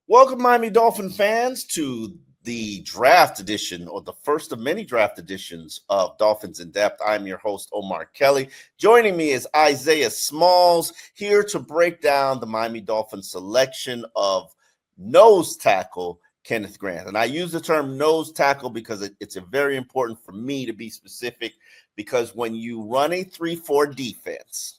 Welcome, Miami Dolphin fans, to the draft edition, or the first of many draft editions of Dolphins In Depth. I'm your host, Omar Kelly. Joining me is Isaiah Smalls, here to break down the Miami Dolphins selection of nose tackle Kenneth Grant. And I use the term nose tackle because it's very important for me to be specific, because when you run a 3-4 defense,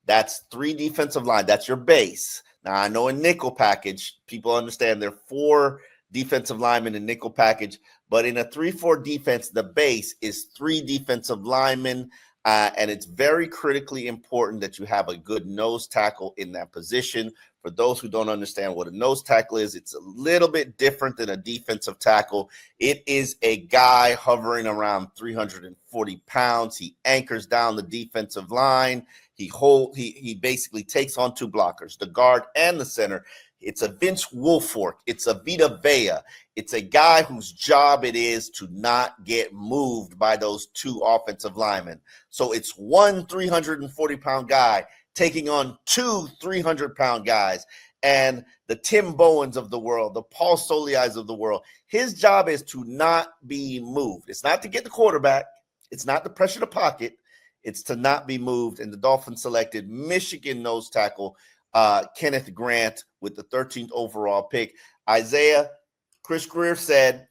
that's three defensive line. That's your base. Now, I know in nickel package, people understand there are four defensive linemen in nickel package, but in a 3-4 defense, the base is three defensive linemen, and it's very critically important that you have a good nose tackle in that position. For those who don't understand what a nose tackle is, it's a little bit different than a defensive tackle. It is a guy hovering around 340 pounds. He anchors down the defensive line. He basically takes on two blockers, the guard and the center. It's a Vince Wilfork. It's a Vita Vea. It's a guy whose job it is to not get moved by those two offensive linemen. So it's one 340-pound guy taking on two 300-pound guys. And the Tim Bowens of the world, the Paul Soliais of the world, his job is to not be moved. It's not to get the quarterback. It's not to pressure the pocket. It's to not be moved. And the Dolphins selected Michigan nose tackle Kenneth Grant with the 13th overall pick. Isaiah, Chris Grier said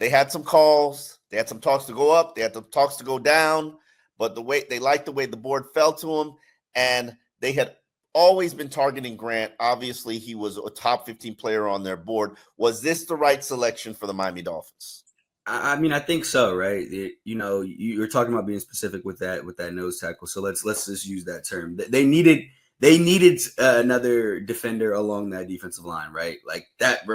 they had some calls. They had some talks to go up. They had some talks to go down. But they liked the way the board fell to him. And they had always been targeting Grant. Obviously, he was a top 15 player on their board. Was this the right selection for the Miami Dolphins? I mean, I think so, right? You're talking about being specific with that nose tackle. So let's just use that term. They needed another defender along that defensive line, right? Like that,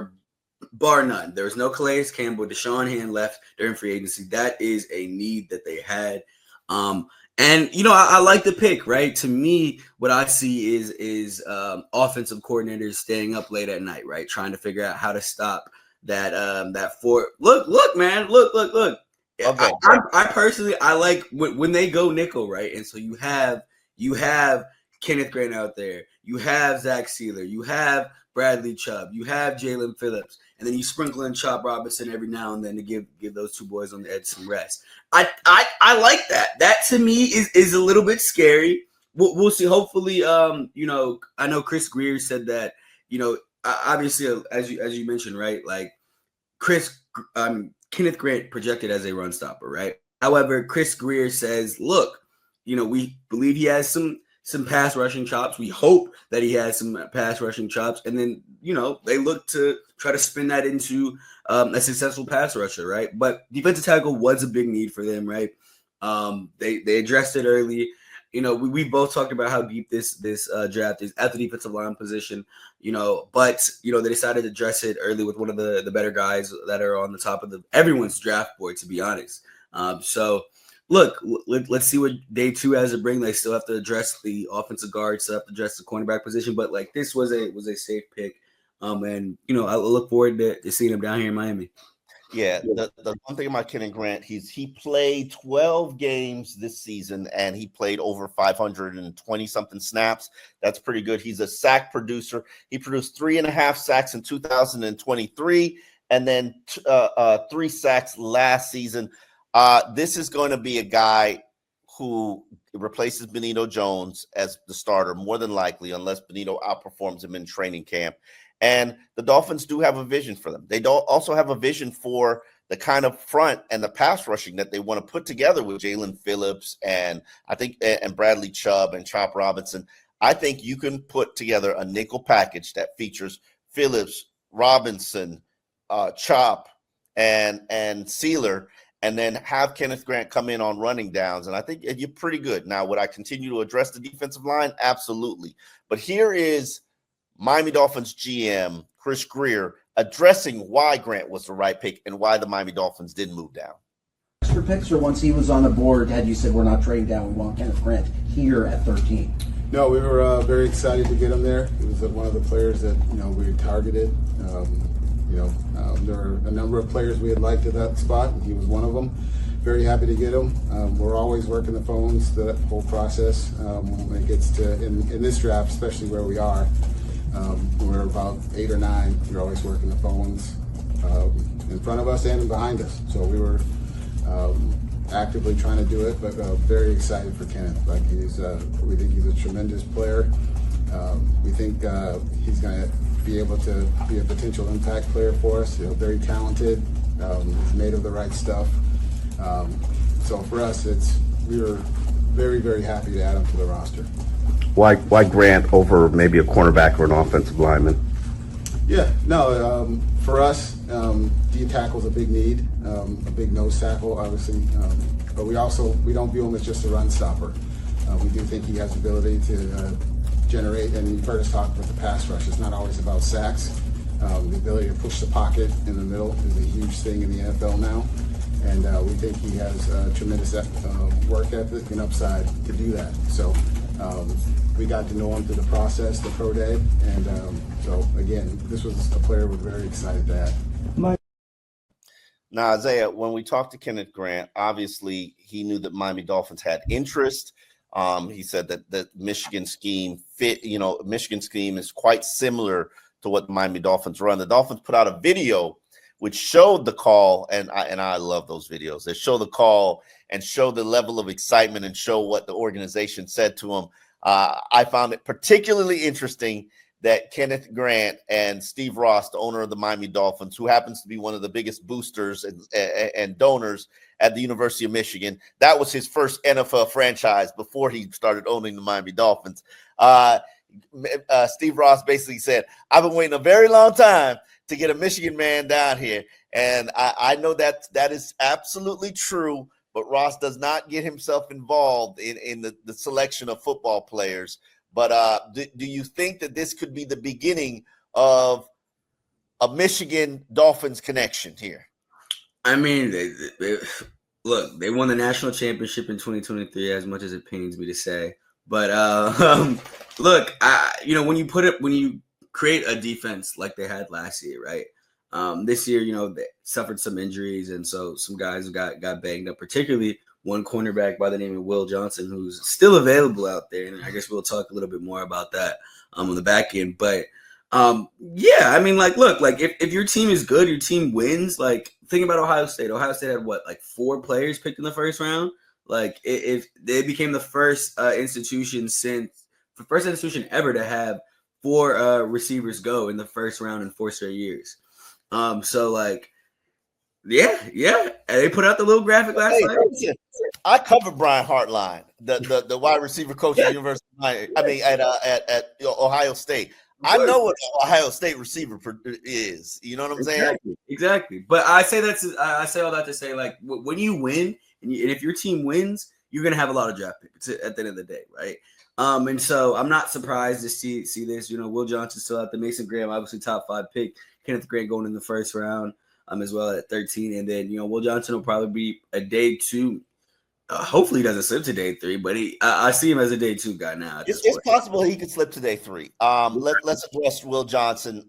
bar none. There was no Calais Campbell. Deshaun Hand left during free agency. That is a need that they had. And I like the pick, right? To me, what I see is offensive coordinators staying up late at night, right, trying to figure out how to stop that four. Look, man, look. Okay. I personally like when they go nickel, right? And so you have Kenneth Grant out there, you have Zach Sealer, you have Bradley Chubb, you have Jalen Phillips, and then you sprinkle in Chop Robinson every now and then to give those two boys on the edge some rest. I like that. That to me is a little bit scary. We'll see. Hopefully, I know Chris Grier said that, obviously, as you mentioned, right? Like Kenneth Grant projected as a run stopper, right? However, Chris Grier says, look, we believe he has some pass rushing chops. We hope that he has some pass rushing chops. And then, they look to try to spin that into a successful pass rusher, right? But defensive tackle was a big need for them, right? They addressed it early. We both talked about how deep this draft is at the defensive line position, but they decided to address it early with one of the better guys that are on the top of everyone's draft board, to be honest. So look, let's see what day two has to bring. They still have to address the offensive guard, still have to address the cornerback position, but like this was a safe pick. And I look forward to seeing him down here in Miami. Yeah, the one thing about Kenneth Grant, he played 12 games this season, and he played over 520-something snaps. That's pretty good. He's a sack producer. He produced 3.5 sacks in 2023, and then 3 sacks last season. This is going to be a guy who replaces Benito Jones as the starter, more than likely, unless Benito outperforms him in training camp. And the Dolphins do have a vision for them. They don't also have a vision for the kind of front and the pass rushing that they want to put together with Jalen Phillips and Bradley Chubb and Chop Robinson. I think you can put together a nickel package that features Phillips, Robinson, Chop, and Sealer, and then have Kenneth Grant come in on running downs. And I think you're pretty good. Now, would I continue to address the defensive line? Absolutely. But here is Miami Dolphins GM Chris Grier addressing why Grant was the right pick and why the Miami Dolphins didn't move down. Extra picks, or once he was on the board, had you said we're not trading down, we want Kenneth Grant here at 13? No, we were very excited to get him there. He was one of the players that we had targeted. There were a number of players we had liked at that spot, and he was one of them. Very happy to get him. We're always working the phones, the whole process when it gets to in this draft, especially where we are. When we were about 8 or 9, we were always working the phones in front of us and behind us. So we were actively trying to do it, but very excited for Kenneth. Like we think he's a tremendous player. We think he's going to be able to be a potential impact player for us. Very talented. He's made of the right stuff. So for us, we were very, very happy to add him to the roster. Why Grant over maybe a cornerback or an offensive lineman? Yeah, no, for us, D tackle's a big need, a big nose tackle, obviously. But we don't view him as just a run stopper. We do think he has the ability to generate, and you've heard us talk about the pass rush. It's not always about sacks. The ability to push the pocket in the middle is a huge thing in the NFL now. And we think he has tremendous work ethic and upside to do that. So we got to know him through the process, the pro day. And so, again, this was a player we're very excited to add. Now, Isaiah, when we talked to Kenneth Grant, obviously he knew that Miami Dolphins had interest. He said that the Michigan scheme fit, Michigan scheme is quite similar to what the Miami Dolphins run. The Dolphins put out a video which showed the call, and I love those videos. They show the call and show the level of excitement and show what the organization said to him. I found it particularly interesting that Kenneth Grant and Steve Ross, the owner of the Miami Dolphins, who happens to be one of the biggest boosters and donors at the University of Michigan, that was his first NFL franchise before he started owning the Miami Dolphins. Steve Ross basically said, "I've been waiting a very long time to get a Michigan man down here." And I know that is absolutely true, but Ross does not get himself involved in the selection of football players. But do you think that this could be the beginning of a Michigan Dolphins connection here? I mean, look, they won the national championship in 2023, as much as it pains me to say. But look, when you create a defense like they had last year, right? This year, they suffered some injuries, and so some guys got banged up, particularly one cornerback by the name of Will Johnson, who's still available out there. And I guess we'll talk a little bit more about that on the back end. But yeah, I mean, if your team is good, your team wins. Like, think about Ohio State. Ohio State had 4 players picked in the first round. If they became the first institution ever to have 4 receivers go in the first round in 4 straight years. Yeah, they put out the little graphic last night. I covered Brian Hartline, the wide receiver coach at the University of Miami. I mean, at Ohio State. I know what an Ohio State receiver is. You know what I'm saying? Exactly. But I say all that to say, when you win, and if your team wins, you're gonna have a lot of draft picks at the end of the day, right? And so I'm not surprised to see this. Will Johnson's still out there. Mason Graham, obviously top 5 pick. Kenneth Grant going in the first round, as well at 13. And then, Will Johnson will probably be a day 2. Hopefully he doesn't slip to day 3, but I see him as a day 2 guy now. It's possible he could slip to day 3. Let's address Will Johnson.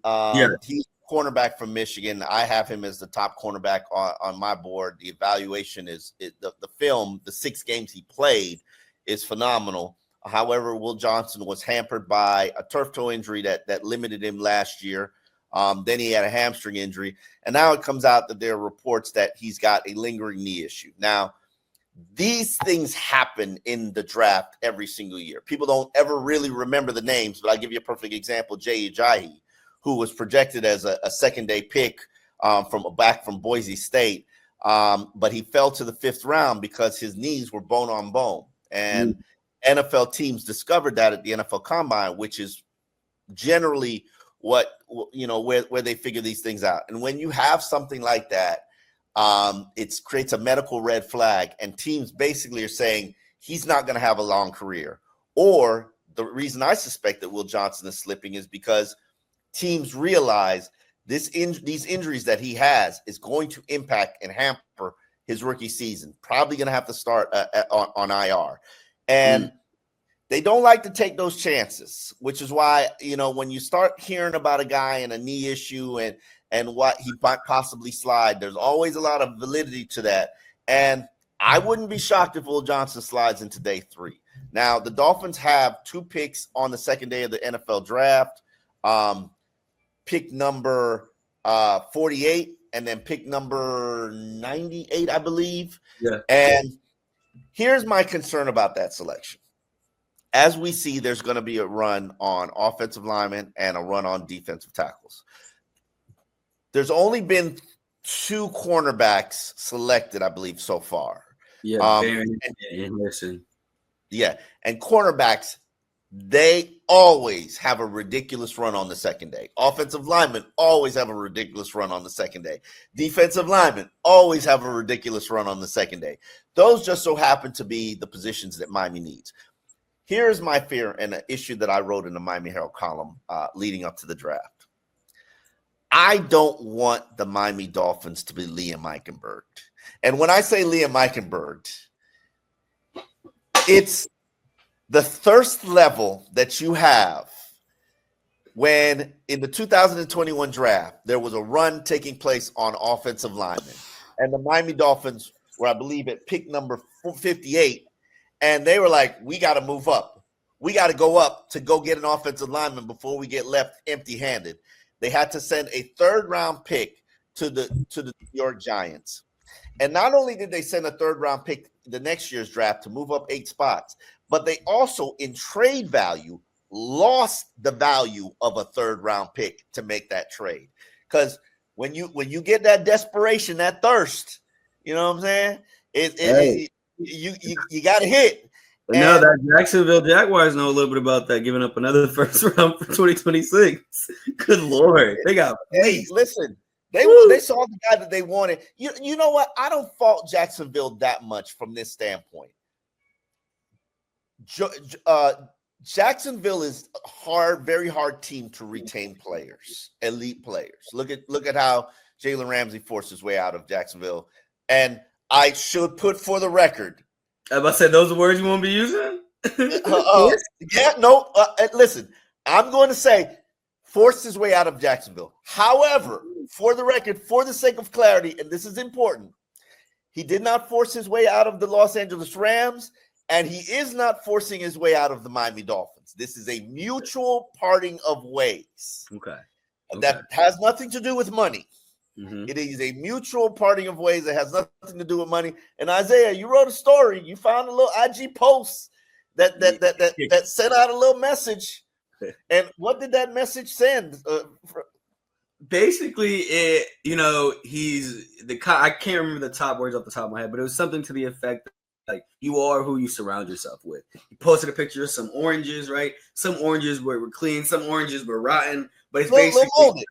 He's a cornerback from Michigan. I have him as the top cornerback on my board. The evaluation is the film, the 6 games he played is phenomenal. However, Will Johnson was hampered by a turf toe injury that limited him last year. Then he had a hamstring injury, and now it comes out that there are reports that he's got a lingering knee issue. Now, these things happen in the draft every single year. People don't ever really remember the names, but I'll give you a perfect example. Jay Ajayi, who was projected as a second-day pick from Boise State, but he fell to the 5th round because his knees were bone on bone. And NFL teams discovered that at the NFL Combine, which is generally where they figure these things out. And when you have something like that, it creates a medical red flag, and teams basically are saying he's not going to have a long career. Or the reason I suspect that Will Johnson is slipping is because teams realize these injuries that he has is going to impact and hamper his rookie season. Probably going to have to start on IR. And they don't like to take those chances, which is why, when you start hearing about a guy in a knee issue and what he might possibly slide, there's always a lot of validity to that. And I wouldn't be shocked if Will Johnson slides into day 3. Now, the Dolphins have 2 picks on the second day of the NFL draft. pick number 48 and then pick number 98, I believe. Yeah. And here's my concern about that selection. As we see, there's going to be a run on offensive linemen and a run on defensive tackles. There's only been 2 cornerbacks selected, I believe, so far. Yeah, Barron and Harrison. Yeah, and cornerbacks, they always have a ridiculous run on the second day. Offensive linemen always have a ridiculous run on the second day. Defensive linemen always have a ridiculous run on the second day. Those just so happen to be the positions that Miami needs. Here's my fear and an issue that I wrote in the Miami Herald column leading up to the draft. I don't want the Miami Dolphins to be Liam Eichenberg. And when I say Liam Eichenberg, it's the thirst level that you have when in the 2021 draft, there was a run taking place on offensive linemen. And the Miami Dolphins were, I believe, at pick number 58. And they were like, we got to move up. We got to go up to go get an offensive lineman before we get left empty-handed. They had to send a 3rd-round pick to the New York Giants. And not only did they send a 3rd-round pick the next year's draft to move up 8 spots, but they also, in trade value, lost the value of a 3rd-round pick to make that trade. Because when you get that desperation, that thirst, you know what I'm saying? You got to hit. But now that Jacksonville Jaguars know a little bit about that, giving up another 1st round for 2026. Good Lord. They got listen, they saw the guy that they wanted. You know what? I don't fault Jacksonville that much from this standpoint. Jacksonville is a very hard team to retain players, elite players. Look at how Jalen Ramsay forced his way out of Jacksonville. And I should put for the record. I was about to say, those are words you won't be using? Listen, I'm going to say forced his way out of Jacksonville. However, for the record, for the sake of clarity, and this is important, he did not force his way out of the Los Angeles Rams, and he is not forcing his way out of the Miami Dolphins. This is a mutual parting of ways. Okay. That has nothing to do with money. Mm-hmm. It is a mutual parting of ways. It has nothing to do with money. And Isaiah, you wrote a story. You found a little IG post that sent out a little message. And what did that message send? Basically, I can't remember the top words off the top of my head, but it was something to the effect like, you are who you surround yourself with. He posted a picture of some oranges, right? Some oranges were clean, some oranges were rotten. But it's basically,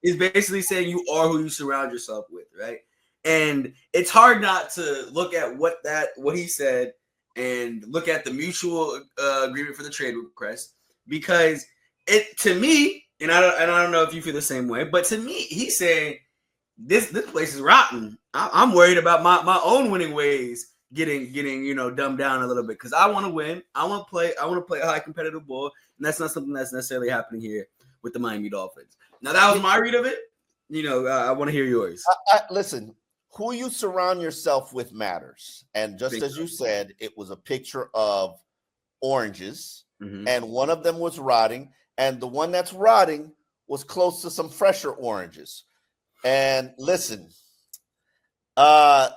it's basically saying you are who you surround yourself with, right? And it's hard not to look at what he said and look at the mutual agreement for the trade request, because it, to me, and I don't know if you feel the same way, but to me, he's saying this place is rotten. I'm worried about my own winning ways getting dumbed down a little bit, because I want to win. I want to play a high competitive ball, and that's not something that's necessarily happening here with the Miami Dolphins. Now, that was my read of it. I want to hear yours. Listen, who you surround yourself with matters. And just as you said, it was a picture of oranges, and one of them was rotting, and the one that's rotting was close to some fresher oranges. And listen, Jalen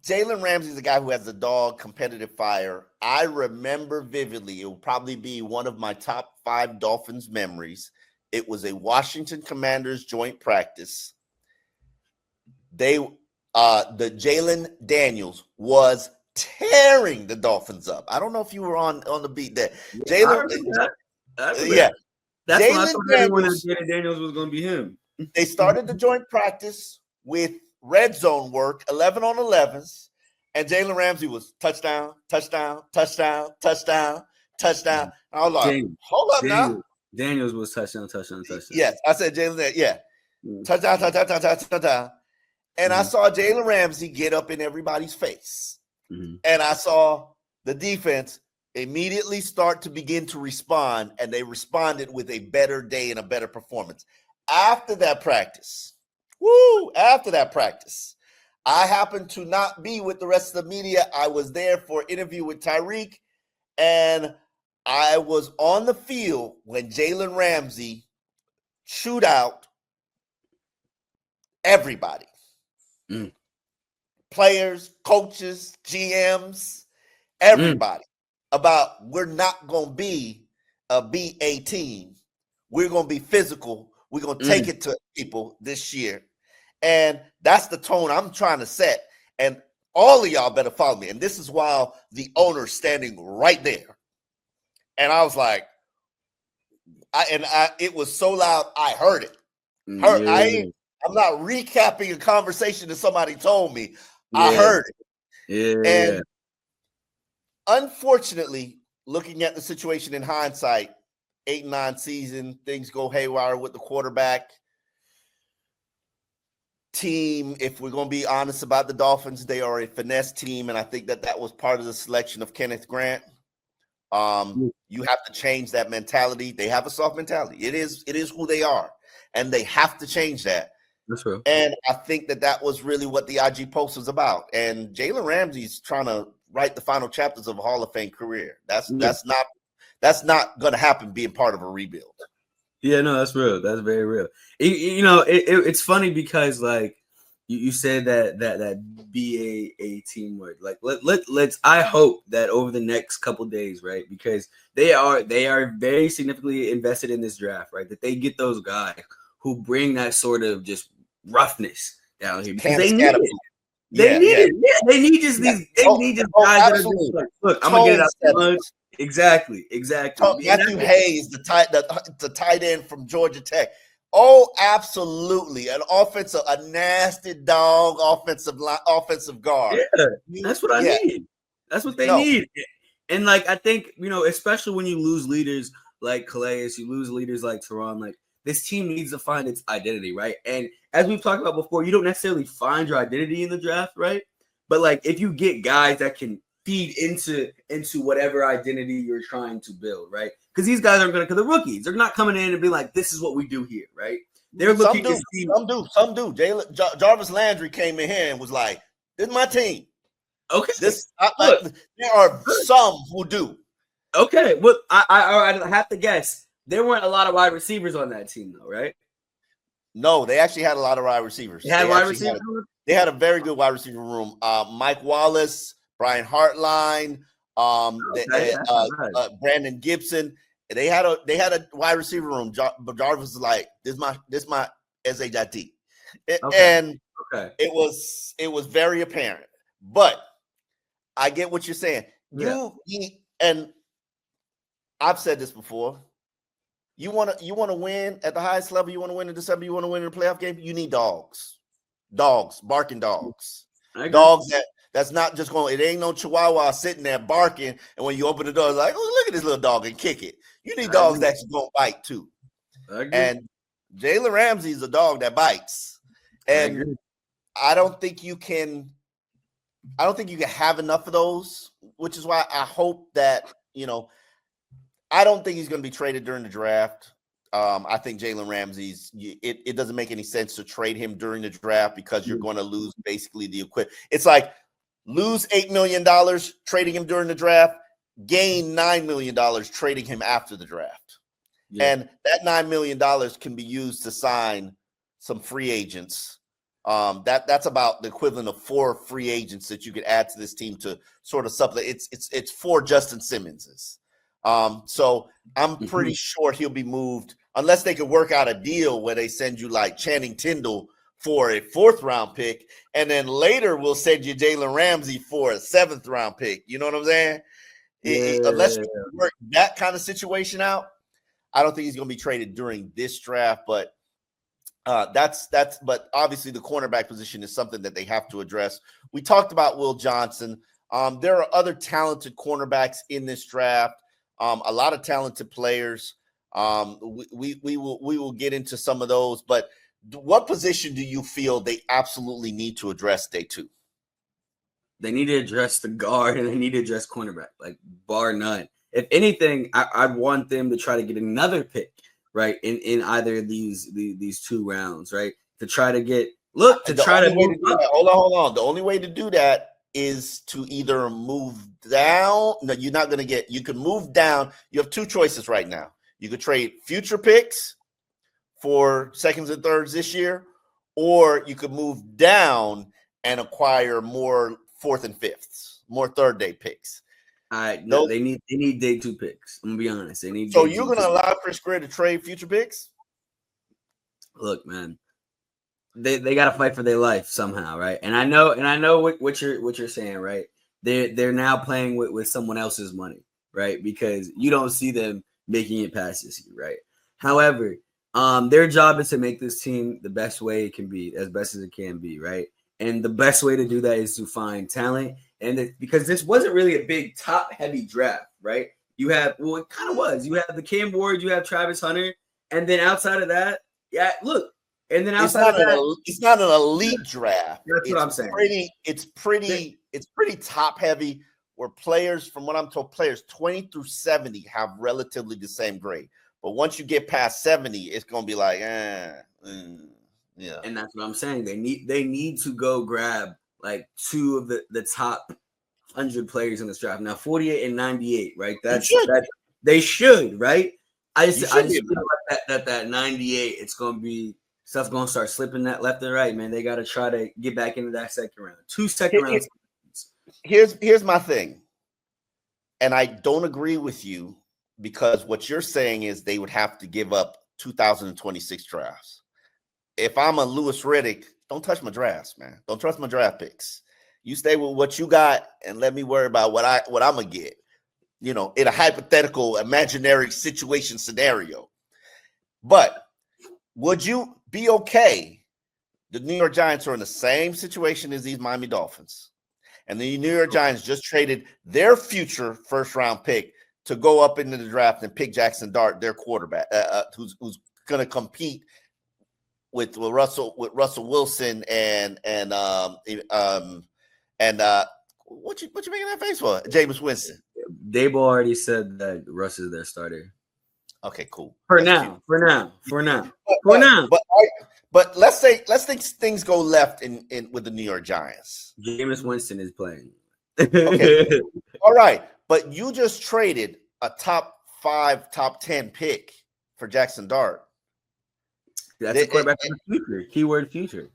Ramsay is a guy who has a dog, competitive fire. I remember vividly, it will probably be one of my top 5 Dolphins memories. It was a Washington Commanders joint practice. The Jalen Daniels was tearing the Dolphins up. I don't know if you were on the beat there. Jalen, yeah. That's Jalen when I thought everyone that Jalen Daniels was going to be him. They started the joint practice with red zone work, 11 on 11s, and Jalen Ramsay was touchdown, touchdown, touchdown, touchdown, touchdown. I was like, hold up now. Daniels was touchdown, touchdown, touchdown. Yes, I said Jalen, yeah. Touchdown, touchdown, touchdown, touchdown. And I saw Jalen Ramsay get up in everybody's face. And I saw the defense immediately start to begin to respond, and they responded with a better day and a better performance. After that practice, I happened to not be with the rest of the media. I was there for an interview with Tyreek, and I was on the field when Jalen Ramsay chewed out everybody. Players, coaches, GMs, everybody about we're not going to be a BA team. We're going to be physical. We're going to take it to people this year. And that's the tone I'm trying to set. And all of y'all better follow me. And this is while the owner's standing right there. And I was like, it was so loud, I heard it. I'm not recapping a conversation that somebody told me. I heard it. And unfortunately, looking at the situation in hindsight, 8-9 season, things go haywire with the quarterback team. If we're going to be honest about the Dolphins, they are a finesse team, and I think that was part of the selection of Kenneth Grant. You have to change that mentality. They have a soft mentality. It is who they are, and they have to change that. That's true. And I think that was really what the IG post was about. And Jalen Ramsay's trying to write the final chapters of a Hall of Fame career. That's not going to happen being part of a rebuild. Yeah, no, that's real. That's very real. It's funny because like you said that BAA teamwork. Like let's. I hope that over the next couple days, right? Because they are very significantly invested in this draft, right? That they get those guys who bring that sort of just roughness down here because they need it. They need it. Yeah, they need just these. They need just guys that are just like, look, I'm gonna get it out the mud. Exactly. Matthew Hayes, the tight end from Georgia Tech. Oh, absolutely, a nasty dog offensive guard. Yeah, that's what I need. That's what they need. And like I think especially when you lose leaders like Calais, you lose leaders like Teron, like. This team needs to find its identity, right? And as we've talked about before, you don't necessarily find your identity in the draft, right? But like if you get guys that can feed into whatever identity you're trying to build, right? Because these guys aren't going to, because they're rookies. They're not coming in and be like, this is what we do here, right? They're looking to see. Some do. Jarvis Landry came in here and was like, this is my team. Okay. There are some who do. Okay. Well, I have to guess. There weren't a lot of wide receivers on that team, though, right? No, they actually had a lot of wide receivers. They had a very good wide receiver room. Mike Wallace, Brian Hartline, Brandon Gibson. They had a wide receiver room. But Jarvis was like, "This my SHIT," and it was very apparent. But I get what you're saying. And I've said this before. You want to win at the highest level. You want to win in December. You want to win in a playoff game. You need dogs, barking dogs, dogs that's not just going. It ain't no Chihuahua sitting there barking, and when you open the door, it's like, oh, look at this little dog and kick it. You need dogs that's going to bite too. And Jalen Ramsay is a dog that bites, and I don't think you can have enough of those. Which is why I hope that I don't think he's going to be traded during the draft. I think Jalen Ramsay's. It doesn't make any sense to trade him during the draft because you're going to lose basically the equipment. It's like lose $8 million trading him during the draft, gain $9 million trading him after the draft, and that $9 million can be used to sign some free agents. That's about the equivalent of 4 free agents that you could add to this team to sort of supplement. It's 4 Justin Simmonses. So I'm pretty sure he'll be moved unless they could work out a deal where they send you like Channing Tindall for a 4th round pick. And then later we'll send you Jalen Ramsay for a 7th round pick. You know what I'm saying? Unless you work that kind of situation out, I don't think he's going to be traded during this draft, but but obviously the cornerback position is something that they have to address. We talked about Will Johnson. There are other talented cornerbacks in this draft. A lot of talented players. We will get into some of those, but what position do you feel they absolutely need to address day 2? They need to address the guard and they need to address cornerback, like bar none. If anything, I'd want them to try to get another pick, right, in either of these 2 rounds, right, to try to get hold on. The only way to do that is to either move down. No, you're not going to get. You can move down. You have two choices right now. You could trade future picks for seconds and thirds this year, or you could move down and acquire more fourth and fifths, more third day picks. No, they need day 2 picks. I'm gonna be honest. They need. So you're going to allow Chris Greer to trade future picks? Look, man, they got to fight for their life somehow, right? And I know what you're saying, right? They're now playing with someone else's money, right? Because you don't see them making it past this year, right? However, their job is to make this team the best way it can be, as best as it can be, right? And the best way to do that is to find talent. And because this wasn't really a big top-heavy draft, right? You have, well, it kind of was. You have the Cam Ward, you have Travis Hunter, and then outside of that, yeah, look. And then outside of that, it's not an elite draft. That's what I'm saying. It's pretty top-heavy. Where players, from what I'm told, players 20 through 70 have relatively the same grade. But once you get past 70, it's going to be like, yeah. And that's what I'm saying. They need to go grab like 2 of the top 100 players in this draft. Now 48 and 98, right? They should, right? I just feel like that 98, it's going to be stuff's going to start slipping that left and right, man. They got to try to get back into that second round. 2 second rounds. Here's my thing, and I don't agree with you because what you're saying is they would have to give up 2026 drafts. If I'm a Louis Riddick, don't touch my drafts, man. Don't trust my draft picks. You stay with what you got and let me worry about what I'm gonna get. In a hypothetical, imaginary situation scenario. But would you be okay? The New York Giants are in the same situation as these Miami Dolphins. And the New York Giants just traded their future first-round pick to go up into the draft and pick Jackson Dart, their quarterback, who's going to compete with Russell Wilson and what you making that face for? Jameis Winston. Dable already said that Russ is their starter. Okay, cool. For now. But let's think things go left in with the New York Giants. Jameis Winston is playing. Okay. All right. But you just traded a top 5, top 10 pick for Jackson Dart. That's a quarterback for the future. Keyword future.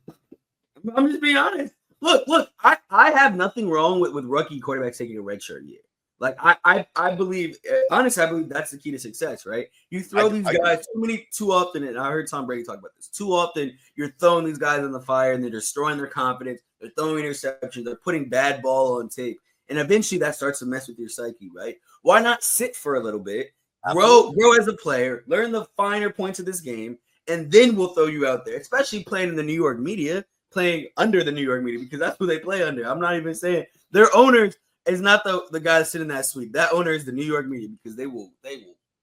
I'm just being honest. Look, I have nothing wrong with rookie quarterbacks taking a red shirt year. Like I believe, honestly, I believe that's the key to success, right? You throw these guys too often, and I heard Tom Brady talk about this. Too often, you're throwing these guys in the fire, and they're destroying their confidence. They're throwing interceptions. They're putting bad ball on tape, and eventually that starts to mess with your psyche, right? Why not sit for a little bit, grow as a player, learn the finer points of this game, and then we'll throw you out there. Especially playing in the New York media, playing under the New York media, because that's who they play under. I'm not even saying their owners. It's not the guy sitting in that suite. That owner is the New York media because they will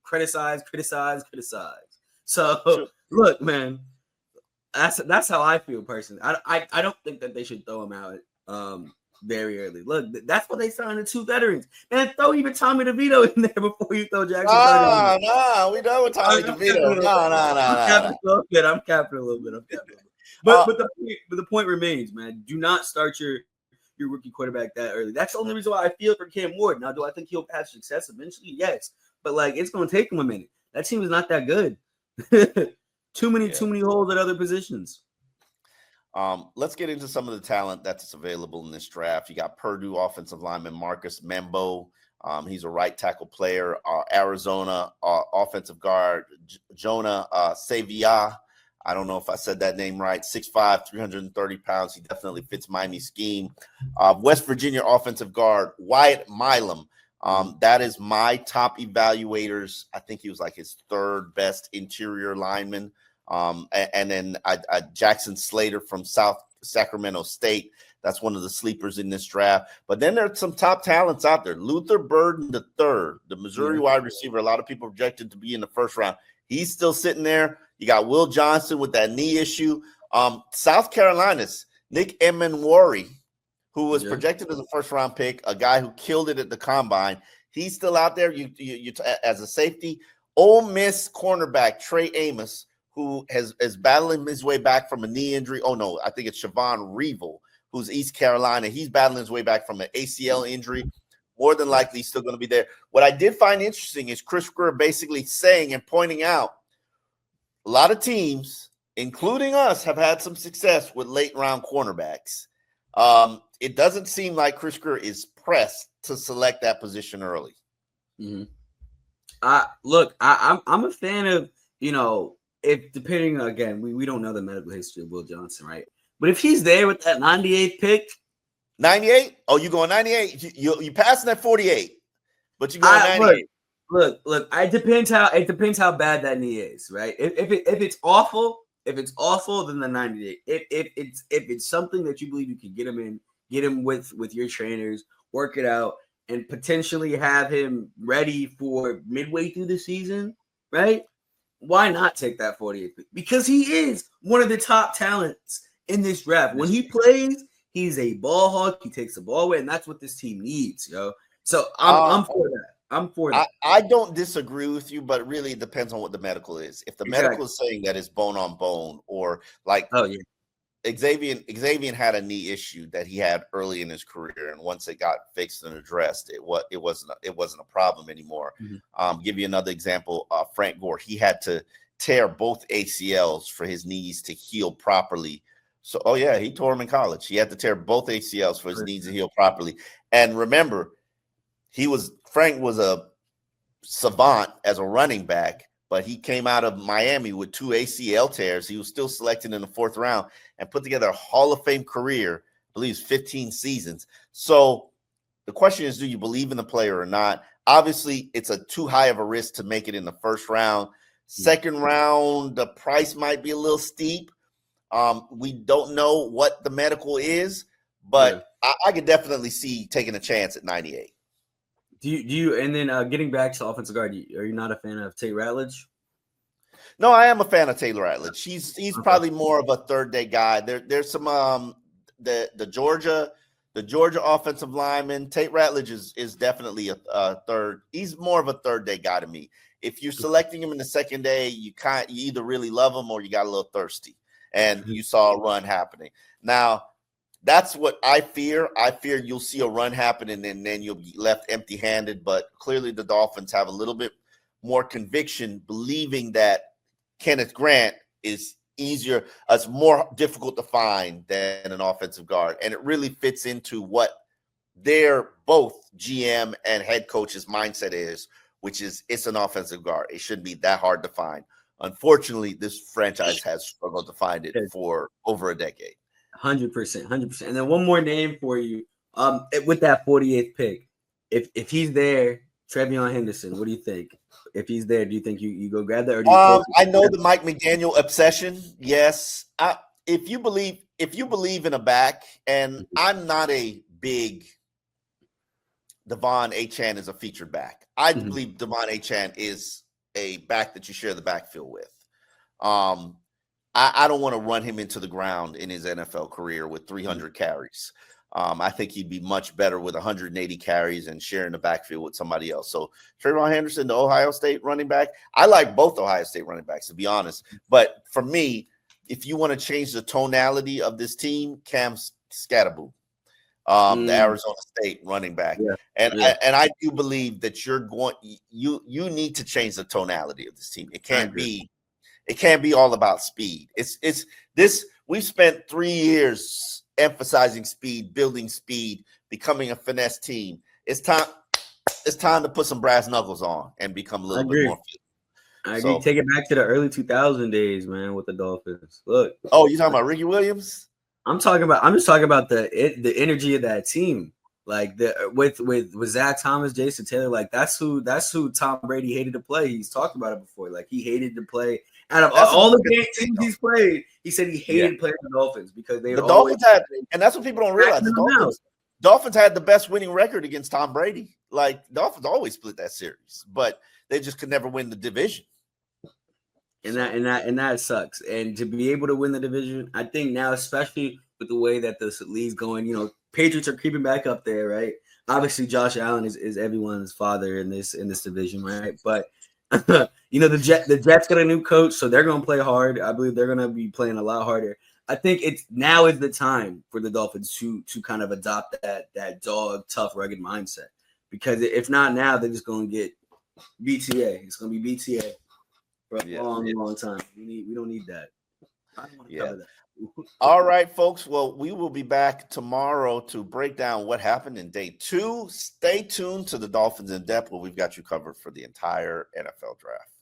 criticize. So look, man, that's how I feel personally. I don't think that they should throw him out very early. Look, that's what they signed the 2 veterans. Man, throw even Tommy DeVito in there before you throw Jackson. No, we done with Tommy DeVito. No. I'm capping a little bit. But the point remains, man. Do not start your rookie quarterback that early. That's the only reason why I feel for Cam Ward. Now, do I think he'll have success eventually? Yes. But it's going to take him a minute. That team is not that good. Too many holes at other positions. Let's get into some of the talent that's available in this draft. You got Purdue offensive lineman Marcus Membo. He's a right tackle player. Arizona offensive guard Jonah Savia. I don't know if I said that name right. 6'5", 330 pounds. He definitely fits Miami's scheme. West Virginia offensive guard Wyatt Milam. That is my top evaluators. I think he was like his 3rd best interior lineman. And then Jackson Slater from South Sacramento State. That's one of the sleepers in this draft. But then there's some top talents out there. Luther Burden III, the Missouri wide receiver. A lot of people projected to be in the 1st round. He's still sitting there. You got Will Johnson with that knee issue. South Carolina's Nick Emenwari, who was projected as a 1st-round pick, a guy who killed it at the combine. He's still out there. You as a safety. Ole Miss cornerback Trey Amos, who is battling his way back from a knee injury. Oh no, I think it's Siobhan Reevil, who's East Carolina. He's battling his way back from an ACL injury. More than likely, he's still going to be there. What I did find interesting is Chris Greer basically saying and pointing out a lot of teams, including us, have had some success with late-round cornerbacks. It doesn't seem like Chris Greer is pressed to select that position early. Mm-hmm. I'm a fan of, if depending, again, we don't know the medical history of Will Johnson, right? But if he's there with that 98th pick. 98? Oh, you going 98? You passing that 48, but you going 98. Look, it depends how bad that knee is, right? If it's awful, then the 98. If it's something that you believe you can get him with your trainers, work it out, and potentially have him ready for midway through the season, right? Why not take that 48th pick? Because he is one of the top talents in this draft. When he plays, he's a ball hawk. He takes the ball away, and that's what this team needs, yo. So I'm for that. I'm for that. I don't disagree with you, but really it depends on what the medical is. If the medical is saying that it's bone on bone, or like, oh yeah, Xavier had a knee issue that he had early in his career, and once it got fixed and addressed, it wasn't a problem anymore. Mm-hmm. Give you another example. Frank Gore, he had to tear both ACLs for his knees to heal properly. So, he tore them in college. He had to tear both ACLs for his knees to heal properly. And remember, Frank was a savant as a running back, but he came out of Miami with 2 ACL tears. He was still selected in the 4th round and put together a Hall of Fame career, I believe 15 seasons. So the question is, do you believe in the player or not? Obviously, it's too high of a risk to make it in the 1st round. 2nd round, the price might be a little steep. We don't know what the medical is, but I could definitely see taking a chance at 98. Do you? And then getting back to offensive guard, are you not a fan of Tate Ratledge? No, I am a fan of Taylor Ratledge. He's probably more of a 3rd-day guy. There's some the Georgia offensive lineman. Tate Ratledge is definitely a third. He's more of a 3rd-day guy to me. If you're selecting him in the 2nd day, you either really love him or you got a little thirsty, and you saw a run happening. Now, that's what I fear. I fear you'll see a run happen and then you'll be left empty-handed. But clearly the Dolphins have a little bit more conviction, believing that Kenneth Grant is easier, it's more difficult to find than an offensive guard. And it really fits into what their both GM and head coach's mindset is, which is it's an offensive guard. It shouldn't be that hard to find. Unfortunately, this franchise has struggled to find it for over a decade. 100%. And then one more name for you. With that 48th pick, if he's there, Trevion Henderson, what do you think? If he's there, do you think you go grab that? Or do you I know the Mike McDaniel obsession. Yes, if you believe in a back, and I'm not a big Devon Achane is a featured back. I believe Devon Achane is a back that you share the backfield with. I don't want to run him into the ground in his NFL career with 300 carries. I think he'd be much better with 180 carries and sharing the backfield with somebody else. So Trayvon Henderson, the Ohio State running back. I like both Ohio State running backs, to be honest. But for me, if you want to change the tonality of this team, Cam Scatterboot, the Arizona State running back. Yeah. And I do believe that you need to change the tonality of this team. It can't be all about speed. It's this. We've spent 3 years emphasizing speed, building speed, becoming a finesse team. It's time to put some brass knuckles on and become a little bit more fit. I agree. Take it back to the early 2000 days, man, with the Dolphins. Look. Oh, you talking about Ricky Williams? I'm just talking about the energy of that team. Like with Zach Thomas, Jason Taylor, like that's who Tom Brady hated to play. He's talked about it before. Like he hated to play out of all the teams he's played. He said he hated playing the Dolphins because the Dolphins had, and that's what people don't realize. Dolphins had the best winning record against Tom Brady. Like Dolphins always split that series, but they just could never win the division. And that sucks. And to be able to win the division, I think now, especially with the way that the league's going, Patriots are creeping back up there, right? Obviously, Josh Allen is everyone's father in this division, right? But the Jets got a new coach, so they're going to play hard. I believe they're going to be playing a lot harder. I think it's now is the time for the Dolphins to kind of adopt that dog, tough, rugged mindset. Because if not now, they're just going to get BTA. It's going to be BTA for a long time. We don't need that. I don't want to cover that. All right, folks. Well, we will be back tomorrow to break down what happened in day 2. Stay tuned to the Dolphins in Depth, where we've got you covered for the entire NFL draft.